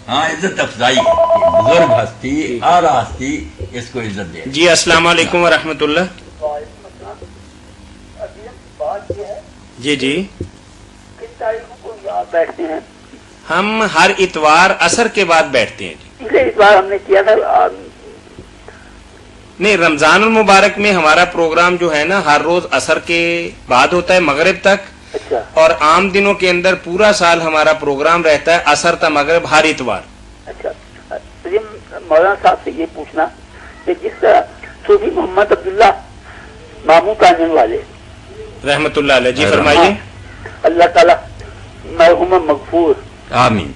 ہاں عزت افزائی ہے، بزرگ ہستی اعلیٰ ہستی اس کو عزت دے. جی السلام علیکم ورحمۃ اللہ. جی جی کس تاریخ کو آپ بیٹھتے ہیں؟ ہم ہر اتوار عصر کے بعد بیٹھتے ہیں جی. پچھلے اس بار ہم نے کیا تھا نہیں، رمضان المبارک میں ہمارا پروگرام جو ہے نا ہر روز عصر کے بعد ہوتا ہے مغرب تک، اچھا اور عام دنوں کے اندر پورا سال ہمارا پروگرام رہتا ہے عصر تا مغرب ہر اتوار. اچھا. مجھے مولانا صاحب سے یہ پوچھنا کہ جس طرح صوفی محمد عبداللہ ماموں کانن والے رحمت اللہ علیہ، جی فرمائیے. اللہ تعالیٰ مرحوم مغفور، آمین.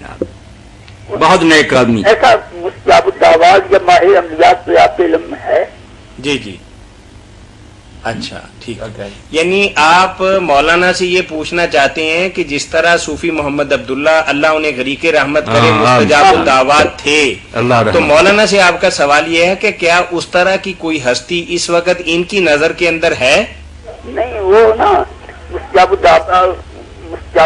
بہت نیک آدمی. ایسا مستجاب الدعوات یا ماہر عملیات تو آپ کے علم میں ہے؟ جی جی اچھا ٹھیک ہے. یعنی آپ مولانا سے یہ پوچھنا چاہتے ہیں کہ جس طرح صوفی محمد عبداللہ اللہ انہیں غریق رحمت کرے مستجاب الدعوات تھے، تو مولانا سے آپ کا سوال یہ ہے کہ کیا اس طرح کی کوئی ہستی اس وقت ان کی نظر کے اندر ہے؟ نہیں، وہ نا مستجاب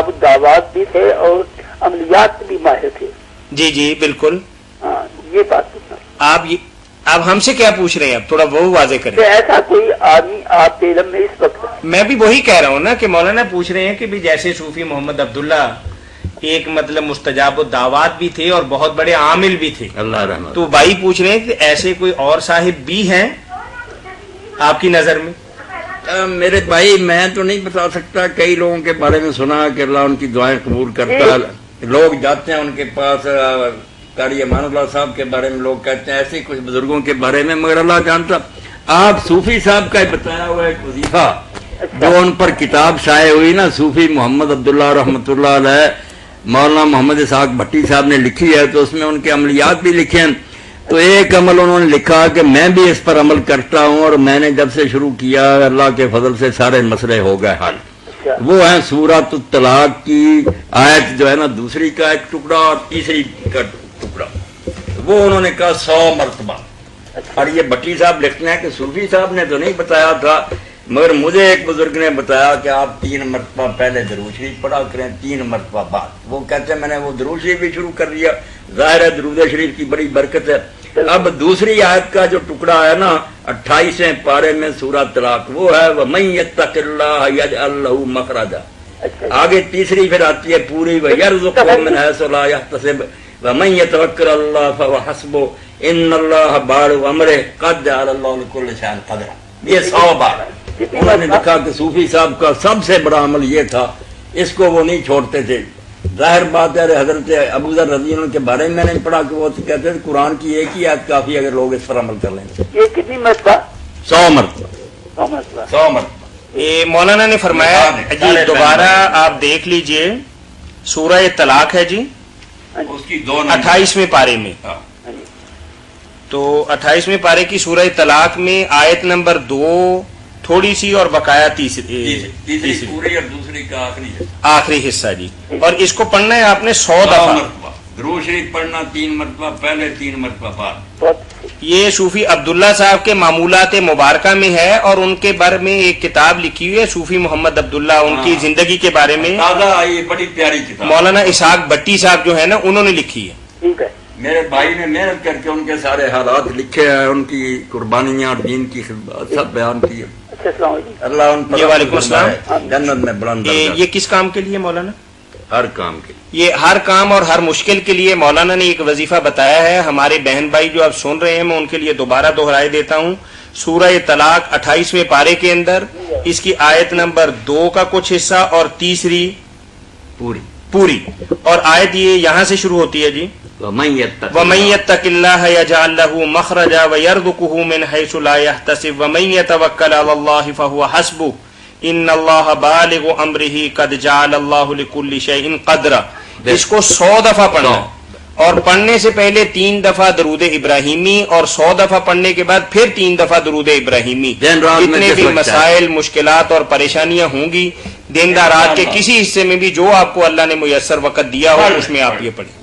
الدعوات بھی تھے اور عملیات بھی ماہر تھے. جی جی بالکل. ہاں یہ بات پوچھنا. آپ ہم سے کیا پوچھ رہے ہیں اب تھوڑا وہ واضح کریں. کہ ایسا کوئی آدمی آپ کے علم میں اس وقت؟ میں بھی وہی کہہ رہا ہوں نا کہ مولانا پوچھ رہے ہیں کہ بھی جیسے صوفی محمد عبداللہ ایک مطلب مستجاب الدعوات بھی تھے اور بہت بڑے عامل بھی تھے، اللہ رحمت. تو بھائی پوچھ رہے ہیں کہ ایسے کوئی اور صاحب بھی ہیں آپ کی نظر میں؟ میرے بھائی میں تو نہیں بتا سکتا، کئی لوگوں کے بارے میں سنا کہ اللہ ان کی دعائیں قبول کرتا ہے. لوگ جاتے ہیں ان کے پاس، قاری امان اللہ صاحب کے بارے میں لوگ کہتے ہیں ایسے کچھ بزرگوں کے بارے میں، مگر اللہ جانتا. آپ صوفی صاحب کا بتایا ہوا ایک وظیفہ جو ان پر کتاب شائع ہوئی نا، صوفی محمد عبداللہ رحمۃ اللہ علیہ، مولانا محمد اسحاق بھٹی صاحب نے لکھی ہے، تو اس میں ان کے عملیات بھی لکھے ہیں. تو ایک عمل انہوں نے لکھا کہ میں بھی اس پر عمل کرتا ہوں، اور میں نے جب سے شروع کیا اللہ کے فضل سے سارے مسئلے ہو گئے حل. وہ ہے سورۃ الطلاق کی آیت جو ہے نا، دوسری کا ایک ٹکڑا اور تیسری کا ٹکڑا، وہ انہوں نے کہا 100 مرتبہ. اور یہ بٹی صاحب لکھتے ہیں کہ صوفی صاحب نے تو نہیں بتایا تھا، مگر مجھے ایک بزرگ نے بتایا کہ آپ 3 مرتبہ پہلے درود شریف پڑھا کریں، 3 مرتبہ بعد. وہ کہتے ہیں میں نے وہ درود شریف بھی شروع کر دیا. ظاہر ہے درود شریف کی بڑی برکت ہے. اب دوسری آیت کا جو ٹکڑا ہے نا 28ویں پارے میں سورہ طلاق، وہ ہے وَمَن يَتَّقِ اللَّهَ يَجْعَل لَّهُ مَخْرَجًا. آگے تیسری پھر آتی ہے پوری وَيَرْزُقْهُ مِنْ حَيْثُ لَا يَحْتَسِبُ وَمَن يَتَوَكَّلْ عَلَى اللَّهِ فَهُوَ حَسْبُهُ إِنَّ اللَّهَ بَالِغُ أَمْرِهِ قَدْ جَعَلَ اللَّهُ لِكُلِّ شَيْءٍ قَدْرًا. یہ 100 بار انہوں نے لکھا کہ صوفی صاحب کا سب سے بڑا عمل یہ تھا، اس کو وہ نہیں چھوڑتے تھے. ظاہر بات ہے حضرت ابو ذر رضی اللہ عنہ کے بارے میں نے پڑھا کہ وہ کہتے ہیں قرآن کی ایک ہی آیت کافی اگر لوگ اس پر عمل کر لیں. یہ کتنی مرتبہ؟ 100 مرتبہ. 100 مرتبہ. مولانا نے فرمایا جی دوبارہ آپ دیکھ لیجئے سورہ طلاق ہے جی، اس کی 28ویں پارے میں. تو 28ویں پارے کی سورہ طلاق میں آیت نمبر 2 تھوڑی سی اور بقایا تیسری پوری اور دوسری کا آخری حصہ جی. اور اس کو پڑھنا ہے آپ نے 100 دفعہ. درود شریف پڑھنا 3 مرتبہ پہلے، 3 مرتبہ بعد. یہ صوفی عبداللہ صاحب کے معمولات مبارکہ میں ہے، اور ان کے بارے میں ایک کتاب لکھی ہوئی ہے صوفی محمد عبداللہ، ان کی زندگی کے بارے میں یہ بڑی پیاری کتاب مولانا اسحاق بھٹی صاحب جو ہے نا انہوں نے لکھی ہے. ٹھیک ہے. میرے بھائی نے محنت کر کے ان کے سارے حالات لکھے ہیں، ان کی قربانیاں اور دین کی خدمات سب بیان کی ہے. السلام علیکم. اللہ ان پر وعلیکم السلام. جنت میں بلند درجہ. یہ کس کام کے لیے مولانا؟ ہر کام کے. یہ ہر کام اور ہر مشکل کے لیے مولانا نے ایک وظیفہ بتایا ہے. ہمارے بہن بھائی جو آپ سن رہے ہیں میں ان کے لیے دوبارہ دہرائے دیتا ہوں. سورہ طلاق 28ویں پارے کے اندر اس کی آیت نمبر 2 کا کچھ حصہ اور تیسری پوری اور آیت یہ یہاں سے شروع ہوتی ہے جی وَمَن يَتَّقِ اللَّهَ يَجْعَل لَّهُ مَخْرَجًا وَيَرْزُقْهُ مِنْ حَيْثُ لَا يَحْتَسِبُ وَمَن يَتَوَكَّلْ عَلَى اللَّهِ فَهُوَ حَسْبُهُ إِنَّ اللَّهَ بَالِغُ أَمْرِهِ قَدْ جَعَلَ اللَّهُ لِكُلِّ شَيْءٍ قَدْرًا. اس کو 100 دفعہ پڑھنا اور پڑھنے سے پہلے 3 دفعہ درود ابراہیمی اور 100 دفعہ پڑھنے کے بعد پھر 3 دفعہ درود ابراہیمی. جتنے بھی مسائل مشکلات اور پریشانیاں ہوں گی دن رات کے کسی حصے میں بھی جو آپ کو اللہ نے میسر وقت دیا ہو اس میں آپ یہ پڑھیں.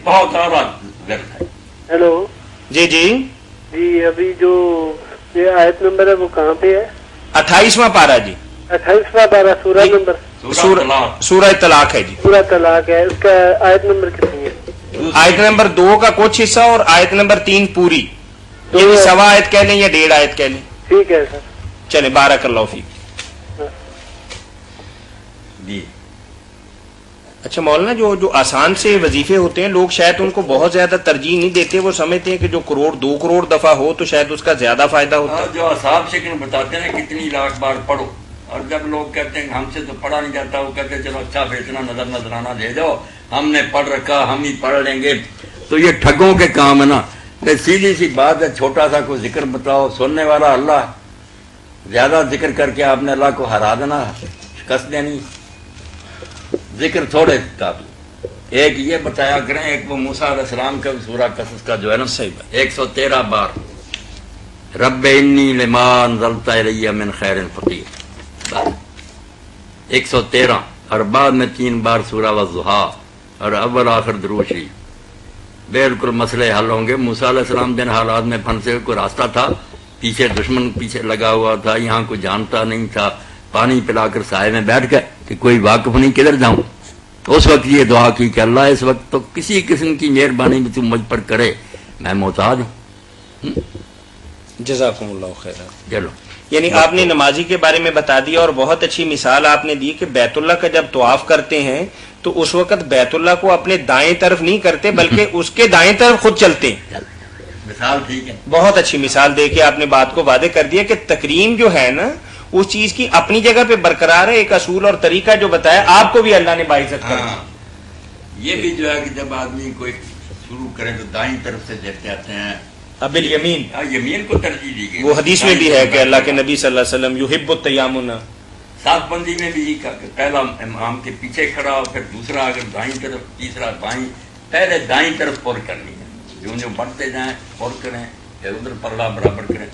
بہت آرام. ہیلو جی جی جی. ابھی جو یہ آیت نمبر ہے وہ کہاں پہ ہے؟ 28واں پارہ جی. 28واں پارہ سورہ نمبر سورہ طلاق ہے جی. سورہ طلاق ہے. اس کا آیت نمبر کتنی ہے؟ آیت نمبر 2 کا کچھ حصہ اور آیت نمبر 3 پوری، یعنی سوا آیت کہہ لیں یا 1.5 آیت کہہ لیں. ٹھیک ہے سر. چلے بارک اللہ فیک. جی اچھا مولانا، جو آسان سے وظیفے ہوتے ہیں لوگ شاید ان کو بہت زیادہ ترجیح نہیں دیتے، وہ سمجھتے ہیں کہ جو 1-2 کروڑ دفعہ ہو تو شاید اس کا زیادہ فائدہ ہوتا ہے. جو اصحاب شکن بتاتے ہیں کتنی لاکھ بار پڑھو، اور جب لوگ کہتے ہیں کہ ہم سے تو پڑھا نہیں جاتا، وہ کہتے ہیں چلو اچھا فیصلہ نظرانہ دے جاؤ، ہم نے پڑھ رکھا ہم ہی پڑھ لیں گے. تو یہ ٹھگوں کے کام ہے نا. سیدھی سی بات ہے، چھوٹا سا کوئی ذکر بتاؤ، سننے والا اللہ، زیادہ ذکر کر کے آپ نے اللہ کو ہرا دینا، شکست دینی. ذکر تھوڑے کافی. ایک یہ بتایا کریں، ایک وہ موسیٰ علیہ السلام کا سورہ قصص کا جو ہے نا، صحیح بات. 113 بار رب انی لما انزلت الی من خیر فقیر، 113، اور بعد میں 3 بار سورہ والضحیٰ اور اول آخر درود شریف. بالکل مسئلے حل ہوں گے. موسیٰ علیہ السلام جن حالات میں پھنسے ہوئے، کوئی راستہ تھا، پیچھے دشمن پیچھے لگا ہوا تھا، یہاں کوئی جانتا نہیں تھا، پانی پلا کر سائے میں بیٹھ گئے کہ کوئی واقف نہیں کدھر جاؤں. اس وقت یہ دعا کی کہ اللہ اس وقت تو کسی قسم کی مہربانی بھی تم مجھ پر کرے، میں محتاج ہوں. جزاکم اللہ خیر. چلو، یعنی آپ نے نمازی کے بارے میں بتا دیا، اور بہت اچھی مثال آپ نے دی کہ بیت اللہ کا جب طواف کرتے ہیں تو اس وقت بیت اللہ کو اپنے دائیں طرف نہیں کرتے بلکہ اس کے دائیں طرف خود چلتے ہیں. مثال ٹھیک ہے. بہت اچھی مثال دے کے آپ نے بات کو واضح کر دیا کہ تکریم جو ہے نا اس چیز کی اپنی جگہ پہ برقرار ہے. ایک اصول اور طریقہ جو بتایا آپ کو بھی اللہ نے باعزت کر دیا. یہ بھی جو ہے کہ جب آدمی کوئی شروع کرے تو دائیں طرف سے دیتے آتے ہیں، اب الیمین، یمین کو ترجیح دی گئی. وہ حدیث میں بھی ہے کہ اللہ کے نبی صلی اللہ علیہ وسلم یحب التیامن. صاف بندی میں بھی کہا کہ پہلا امام کے پیچھے کھڑا ہو، پھر دوسرا اگر دائیں طرف، تیسرا بائیں. پہلے دائیں طرف پر کرنی ہے، جو بڑھتے جائیں پر کریں، پھر ادھر پلڑا برابر کریں.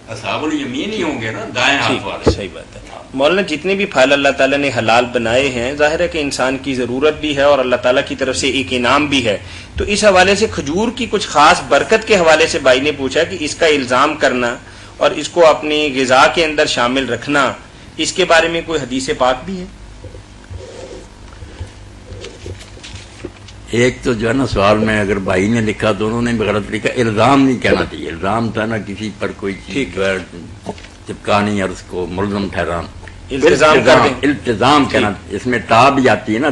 اصحاب الیمین ہی ہوں گے نا، دائیں ہاتھ والے. صحیح بات ہے مولانا. جتنے بھی پھل اللہ تعالیٰ نے حلال بنائے ہیں، ظاہر ہے کہ انسان کی ضرورت بھی ہے اور اللہ تعالیٰ کی طرف سے ایک انعام بھی ہے. تو اس حوالے سے کھجور کی کچھ خاص برکت کے حوالے سے بھائی نے پوچھا کہ اس کا الزام کرنا اور اس کو اپنی غذا کے اندر شامل رکھنا، اس کے بارے میں کوئی حدیث پاک بھی ہے؟ ایک تو جو ہے نا سوال میں اگر بھائی نے لکھا تو انہوں نے بھی غلط لکھا. الزام نہیں کہنا چاہیے. الزام تھا نا کسی پر کوئی چیز جو ہے چپکانی اور اس کو ملزم ٹھہرانا. التزام کر دیں. التزام کہنا. اس میں تا بھی آتی ہے نا،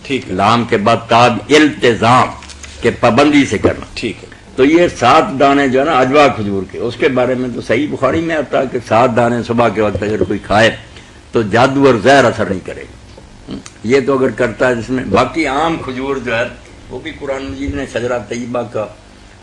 ٹھیک ہے، لام کے بعد تا بھی، التزام کے پابندی سے کرنا. ٹھیک ہے. تو یہ 7 دانے جو ہے نا اجوا کھجور کے، اس کے بارے میں تو صحیح بخاری میں آتا ہے کہ 7 دانے صبح کے وقت اگر کوئی کھائے تو جادو اور زہر اثر نہیں کرے گا. یہ تو اگر کرتا ہے جس میں. باقی عام کھجور جو ہے وہ بھی قرآن مجید نے شجرہ طیبہ کا،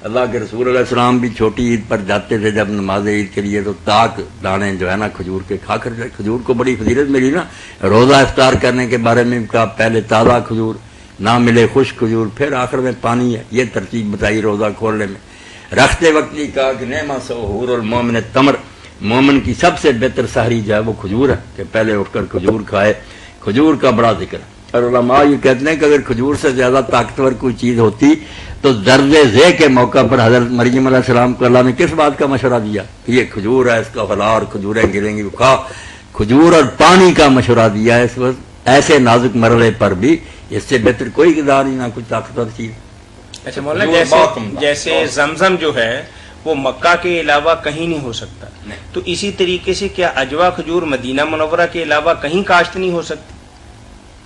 اللہ کے رسول علیہ السلام بھی چھوٹی عید پر جاتے تھے جب نماز عید کے لیے تو تاک دانے جو ہے نا کھجور کے کھا کر جائے. کھجور کو بڑی فضیلت ملی نا. روزہ افطار کرنے کے بارے میں کہا پہلے تازہ کھجور، نہ ملے خشک کھجور، پھر آخر میں پانی ہے. یہ ترتیب بتائی روزہ کھولنے میں. رکھتے وقت ہی کہا کہ نعمہ سحور المومن تمر، مومن کی سب سے بہتر سحری جو ہے وہ کھجور ہے، کہ پہلے اٹھ کر کھجور کھائے. کھجور کا بڑا ذکر ہے. اور علماء یہ کہتے ہیں کہ اگر کھجور سے زیادہ طاقتور کوئی چیز ہوتی تو درد ذے کے موقع پر حضرت مریم علیہ السلام کو اللہ نے کس بات کا مشورہ دیا کہ یہ کھجور ہے، اس کا پھلا اور کھجوریں گریں گی. وہ کھا. کھجور اور پانی کا مشورہ دیا ہے اس وقت ایسے نازک مرحلے پر بھی. اس سے بہتر کوئی غذا نہیں، نہ کوئی طاقتور چیز. اچھا مولانا، جیسے زمزم جو ہے وہ مکہ کے علاوہ کہیں نہیں ہو سکتا، تو اسی طریقے سے کیا اجوا کھجور مدینہ منورہ کے علاوہ کہیں کاشت نہیں ہو سکتی؟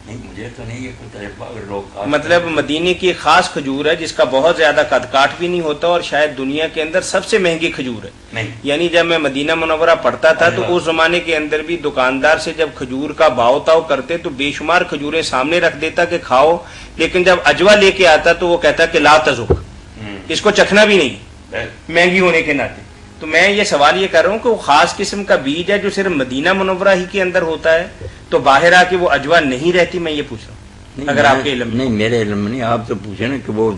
نہیں، مجھے تو نہیں یہ تجربہ. اگر لوگ مطلب مدینے کی ایک خاص کھجور ہے جس کا بہت زیادہ قد کاٹ بھی نہیں ہوتا اور شاید دنیا کے اندر سب سے مہنگی کھجور ہے. نہیں، یعنی جب میں مدینہ منورہ پڑھتا تھا تو اس زمانے کے اندر بھی دکاندار سے جب کھجور کا باؤ تاؤ کرتے تو بے شمار کھجوریں سامنے رکھ دیتا کہ کھاؤ، لیکن جب اجوا لے کے آتا تو وہ کہتا کہ لا تذوق، اس کو چکھنا بھی نہیں، مہنگی ہونے کے ناطے. تو میں یہ سوال یہ کر رہا ہوں کہ وہ خاص قسم کا بیج ہے جو صرف مدینہ منورہ ہی کے اندر ہوتا ہے، تو باہر آ کے وہ اجوا نہیں رہتی. میں یہ پوچھ رہا ہوں اگر آپ کے علم نہیں، میرے علم میں نہیں. آپ تو پوچھیں نا کہ وہ